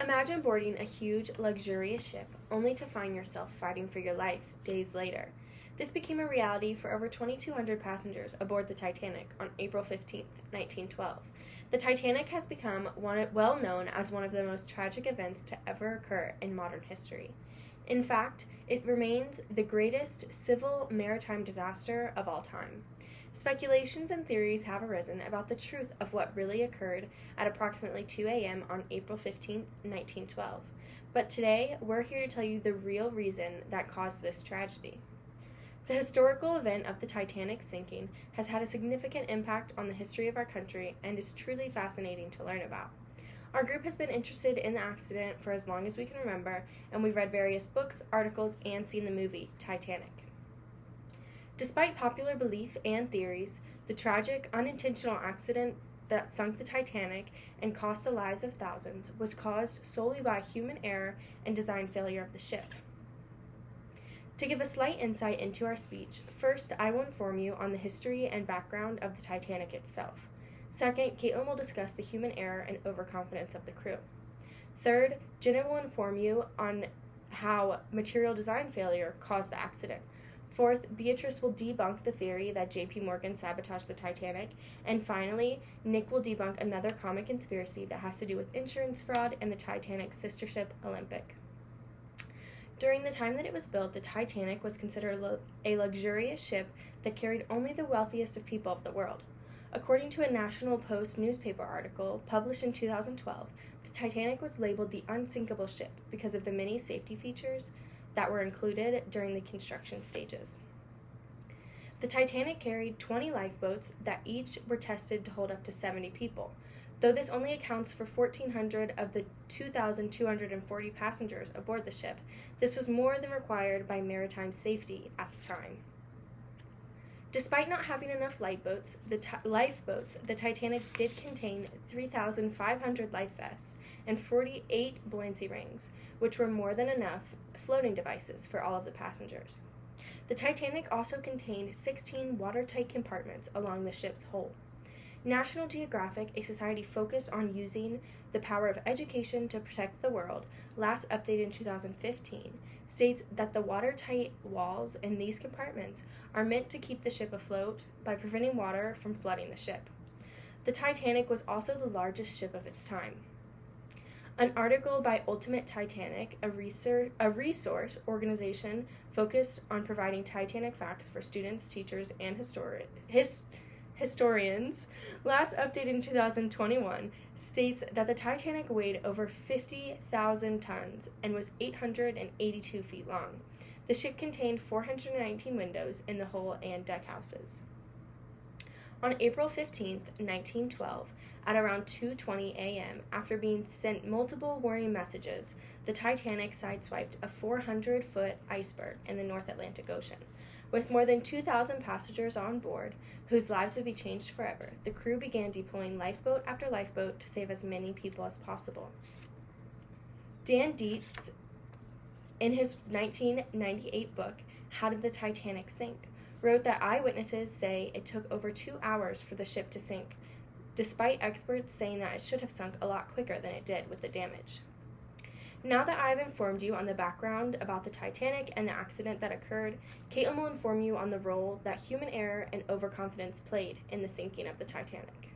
Imagine boarding a huge, luxurious ship only to find yourself fighting for your life days later. This became a reality for over 2,200 passengers aboard the Titanic on April 15, 1912. The Titanic has become well known as one of the most tragic events to ever occur in modern history. In fact, it remains the greatest civil maritime disaster of all time. Speculations and theories have arisen about the truth of what really occurred at approximately 2 a.m. on April 15, 1912. But today, we're here to tell you the real reason that caused this tragedy. The historical event of the Titanic sinking has had a significant impact on the history of our country and is truly fascinating to learn about. Our group has been interested in the accident for as long as we can remember, and we've read various books, articles, and seen the movie Titanic. Despite popular belief and theories, the tragic, unintentional accident that sunk the Titanic and cost the lives of thousands was caused solely by human error and design failure of the ship. To give a slight insight into our speech, first I will inform you on the history and background of the Titanic itself. Second, Caitlin will discuss the human error and overconfidence of the crew. Third, Jenna will inform you on how material design failure caused the accident. Fourth, Beatrice will debunk the theory that J.P. Morgan sabotaged the Titanic. And finally, Nick will debunk another common conspiracy that has to do with insurance fraud and the Titanic's sister ship, Olympic. During the time that it was built, the Titanic was considered a luxurious ship that carried only the wealthiest of people of the world. According to a National Post newspaper article published in 2012, the Titanic was labeled the unsinkable ship because of the many safety features that were included during the construction stages. The Titanic carried 20 lifeboats that each were tested to hold up to 70 people. Though this only accounts for 1,400 of the 2,240 passengers aboard the ship, this was more than required by maritime safety at the time. Despite not having enough lifeboats, the Titanic did contain 3,500 life vests and 48 buoyancy rings, which were more than enough floating devices for all of the passengers. The Titanic also contained 16 watertight compartments along the ship's hull. National Geographic, a society focused on using the power of education to protect the world, last updated in 2015, states that the watertight walls in these compartments are meant to keep the ship afloat by preventing water from flooding the ship. The Titanic was also the largest ship of its time. An article by Ultimate Titanic, a resource organization focused on providing Titanic facts for students, teachers, and historians, last updated in 2021, states that the Titanic weighed over 50,000 tons and was 882 feet long. The ship contained 419 windows in the hull and deckhouses. On April 15, 1912, at around 2:20 a.m., after being sent multiple warning messages, the Titanic sideswiped a 400-foot iceberg in the North Atlantic Ocean. With more than 2,000 passengers on board, whose lives would be changed forever, the crew began deploying lifeboat after lifeboat to save as many people as possible. Dan Dietz, in his 1998 book, How Did the Titanic Sink?, wrote that eyewitnesses say it took over 2 hours for the ship to sink, despite experts saying that it should have sunk a lot quicker than it did with the damage. Now that I've informed you on the background about the Titanic and the accident that occurred, Caitlin will inform you on the role that human error and overconfidence played in the sinking of the Titanic.